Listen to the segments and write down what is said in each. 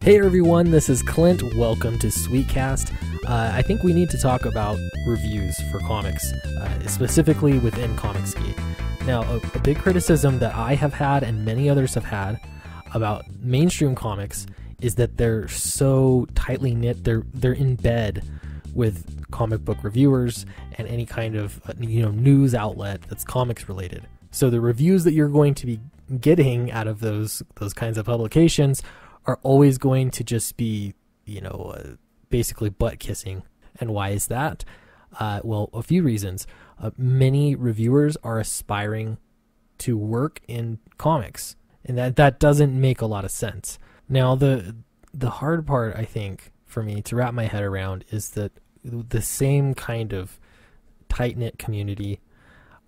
Hey everyone, this is Clint. Welcome to Sweetcast. I think we need to talk about reviews for comics, specifically within Comicsgate. Now, a big criticism that I have had and many others have had about mainstream comics is that they're so tightly knit. They're in bed with comic book reviewers and any kind of news outlet that's comics related. So the reviews that you're going to be getting out of those kinds of publications are always going to just be, basically butt kissing. And why is that? Well, a few reasons. Many reviewers are aspiring to work in comics, and that doesn't make a lot of sense. Now, the hard part, I think, for me to wrap my head around is that the same kind of tight-knit community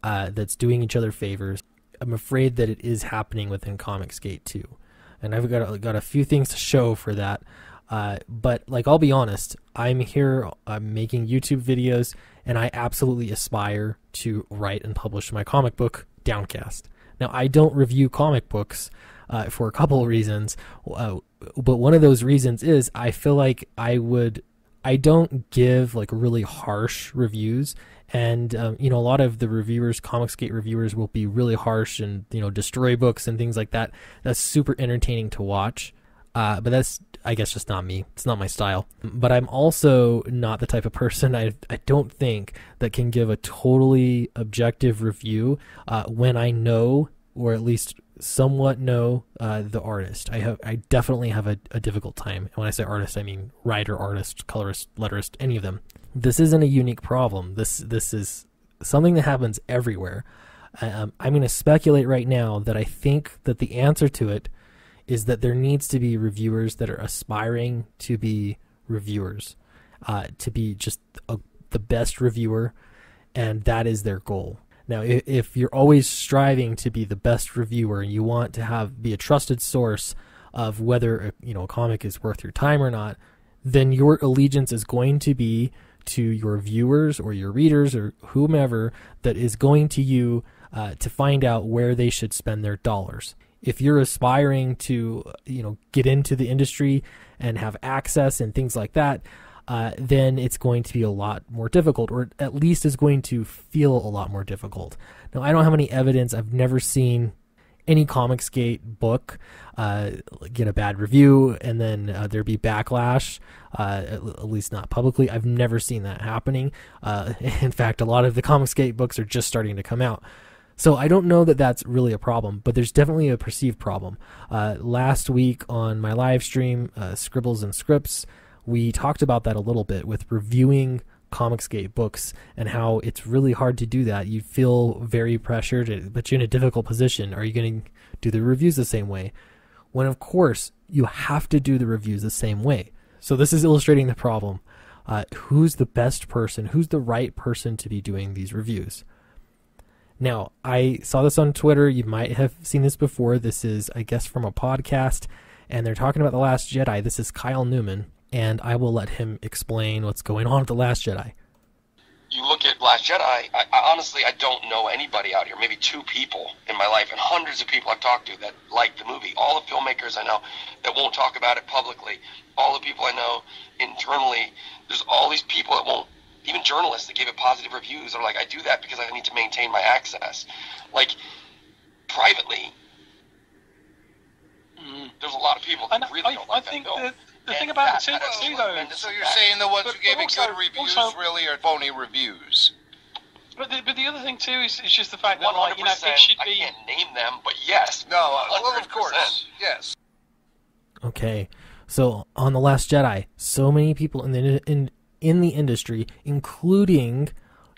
that's doing each other favors, I'm afraid that it is happening within Comicsgate too. And I've got a few things to show for that. But I'll be honest, I'm making YouTube videos, and I absolutely aspire to write and publish my comic book, Downcast. Now, I don't review comic books for a couple of reasons, but one of those reasons is I feel like I don't give really harsh reviews. And, a lot of the reviewers, Comicsgate reviewers, will be really harsh and, destroy books and things like that. That's super entertaining to watch. But that's, I guess, just not me. It's not my style. But I'm also not the type of person, I don't think, that can give a totally objective review when I know, or at least somewhat know, the artist. I definitely have a difficult time. And when I say artist, I mean writer, artist, colorist, letterist, any of them. This isn't a unique problem. This is something that happens everywhere. I'm going to speculate right now that I think that the answer to it is that there needs to be reviewers that are aspiring to be reviewers, to be just the best reviewer, and that is their goal. Now, if you're always striving to be the best reviewer and you want to be a trusted source of whether a comic is worth your time or not, then your allegiance is going to be to your viewers or your readers or whomever that is going to you to find out where they should spend their dollars. If you're aspiring to get into the industry and have access and things like that, then it's going to be a lot more difficult, or at least is going to feel a lot more difficult. Now, I don't have any evidence. I've never seen any Comicsgate book get a bad review and then there be backlash, at least not publicly. I've never seen that happening. In fact, a lot of the Comicsgate books are just starting to come out. So I don't know that that's really a problem, but there's definitely a perceived problem. Last week on my live stream, Scribbles and Scripts, we talked about that a little bit with reviewing Comicsgate books and how it's really hard to do that. You feel very pressured. It puts you in a difficult position. Are you going to do the reviews the same way? When, of course, you have to do the reviews the same way. So this is illustrating the problem. Who's the best person? Who's the right person to be doing these reviews? Now, I saw this on Twitter. You might have seen this before. This is, I guess, from a podcast, and they're talking about The Last Jedi. This is Kyle Newman, and I will let him explain what's going on with The Last Jedi. You look at Last Jedi, I honestly, I don't know anybody out here, maybe two people in my life, and hundreds of people I've talked to that like the movie. All the filmmakers I know that won't talk about it publicly. All the people I know internally, there's all these people that won't, even journalists that gave it positive reviews are like, I do that because I need to maintain my access. Privately, there's a lot of people that really don't like that film. The thing about it too, though... So you're saying the ones who gave it good reviews really are phony reviews? But the other thing too is just the fact that, 100%, it should be... I can't name them, but yes. No, well, of course, yes. Okay, so on The Last Jedi, so many people in the industry, including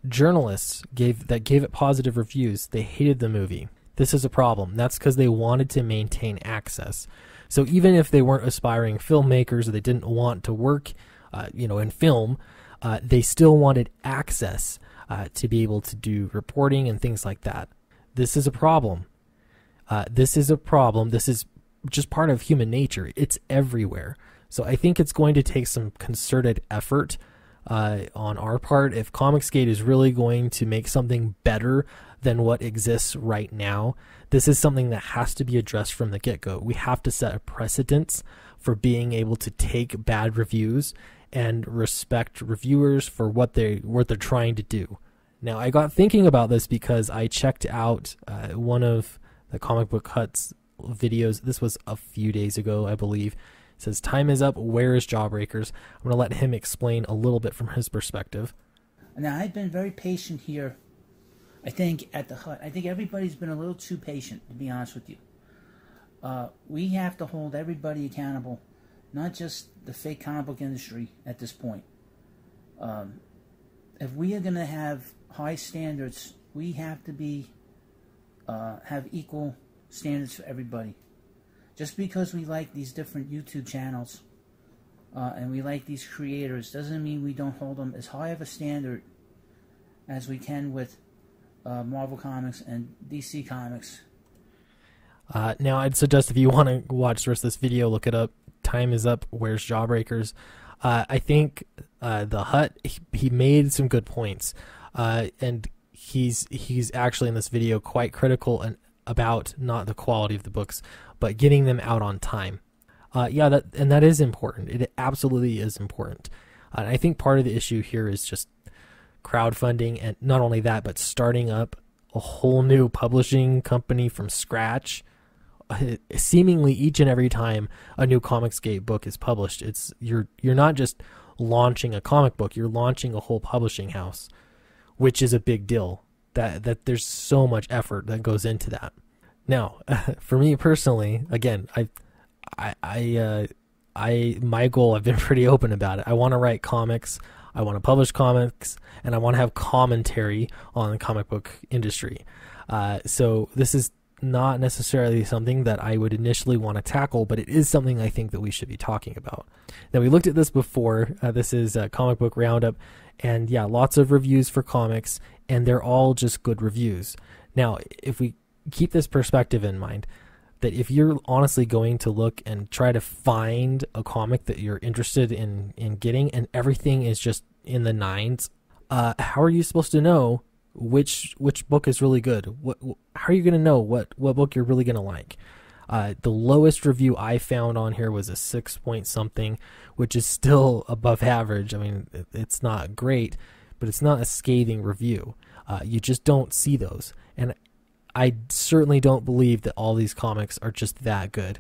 journalists, gave it positive reviews. They hated the movie. This is a problem. That's because they wanted to maintain access. So even if they weren't aspiring filmmakers or they didn't want to work, in film, they still wanted access to be able to do reporting and things like that. This is a problem. This is just part of human nature. It's everywhere. So I think it's going to take some concerted effort on our part. If Comicsgate is really going to make something better than what exists right now, this is something that has to be addressed from the get-go. We have to set a precedence for being able to take bad reviews and respect reviewers for what they're trying to do. Now, I got thinking about this because I checked out one of the Comic Book Hut's videos. This was a few days ago, I believe. It says, "Time is up. Where is Jawbreakers?" I'm going to let him explain a little bit from his perspective. Now, I've been very patient here, I think, at the Hut. I think everybody's been a little too patient, to be honest with you. We have to hold everybody accountable, not just the fake comic book industry at this point. If we are going to have high standards, we have to be have equal standards for everybody. Just because we like these different YouTube channels and we like these creators doesn't mean we don't hold them as high of a standard as we can with Marvel Comics and DC Comics. Now, I'd suggest if you want to watch the rest of this video, look it up. Time is up. Where's Jawbreakers? I think the Hut, he made some good points, and he's actually in this video quite critical and about not the quality of the books, but getting them out on time. That is important. It absolutely is important. And I think part of the issue here is just crowdfunding, and not only that, but starting up a whole new publishing company from scratch. Seemingly each and every time a new Comicsgate book is published, you're not just launching a comic book, you're launching a whole publishing house, which is a big deal. That there's so much effort that goes into that. Now, for me personally, again, my goal, I've been pretty open about it. I want to write comics, I want to publish comics, and I want to have commentary on the comic book industry. So this is not necessarily something that I would initially want to tackle, but it is something I think that we should be talking about. Now, we looked at this before. This is a comic book roundup, and yeah, lots of reviews for comics, and they're all just good reviews. Now, if we keep this perspective in mind, that if you're honestly going to look and try to find a comic that you're interested in getting, and everything is just in the nines, how are you supposed to know which book is really good? How are you going to know what book you're really going to like? The lowest review I found on here was a 6 point something, which is still above average. I mean, it's not great, but it's not a scathing review. You just don't see those. And I certainly don't believe that all these comics are just that good.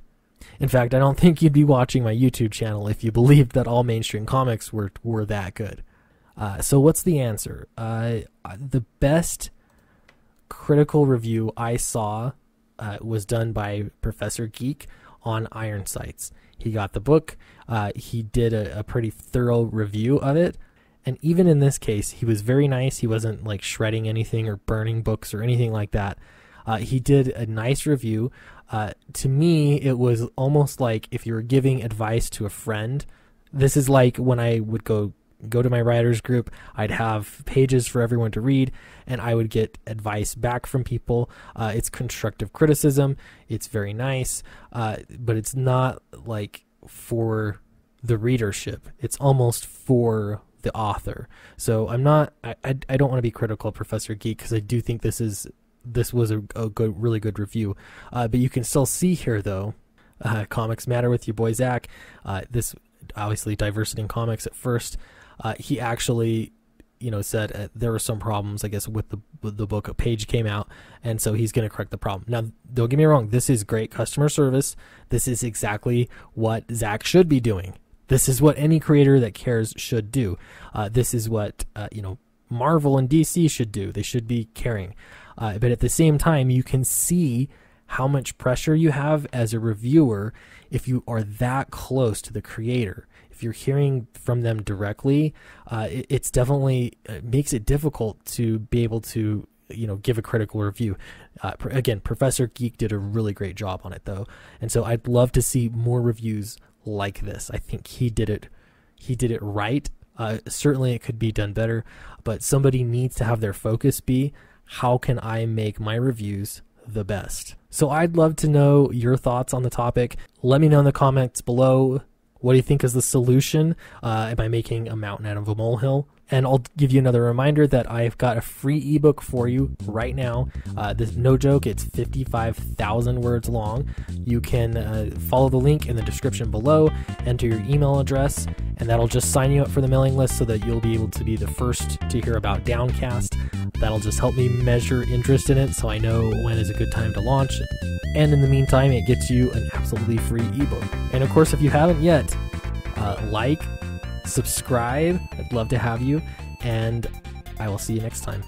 In fact, I don't think you'd be watching my YouTube channel if you believed that all mainstream comics were that good. So what's the answer? The best critical review I saw was done by Professor Geek on Iron Sights. He got the book. He did a pretty thorough review of it. And even in this case, he was very nice. He wasn't like shredding anything or burning books or anything like that. He did a nice review. To me, it was almost like if you were giving advice to a friend. This is like when I would go to my writers group, I'd have pages for everyone to read, and I would get advice back from people. It's constructive criticism. It's very nice, but it's not like for the readership. It's almost for the author. So I don't want to be critical of Professor Geek, because I do think this was a really good review. But you can still see here, though, Comics Matter with your boy Zach. This obviously diversity in comics at first. He actually, said there were some problems, I guess, with the book. A page came out, and so he's going to correct the problem. Now, don't get me wrong. This is great customer service. This is exactly what Zach should be doing. This is what any creator that cares should do. This is what, Marvel and DC should do. They should be caring. But at the same time, you can see how much pressure you have as a reviewer if you are that close to the creator. If you're hearing from them directly, it's definitely makes it difficult to be able to, give a critical review. Again, Professor Geek did a really great job on it, though. And so I'd love to see more reviews like this. I think he did it right. Certainly it could be done better, but somebody needs to have their focus be, how can I make my reviews the best? So I'd love to know your thoughts on the topic. Let me know in the comments below. What do you think is the solution? Am I making a mountain out of a molehill? And I'll give you another reminder that I've got a free ebook for you right now. This, no joke, it's 55,000 words long. You can follow the link in the description below, enter your email address, and that'll just sign you up for the mailing list so that you'll be able to be the first to hear about Downcast. That'll just help me measure interest in it so I know when is a good time to launch. And in the meantime, it gets you an absolutely free ebook. And of course, if you haven't yet, like, subscribe. I'd love to have you, and I will see you next time.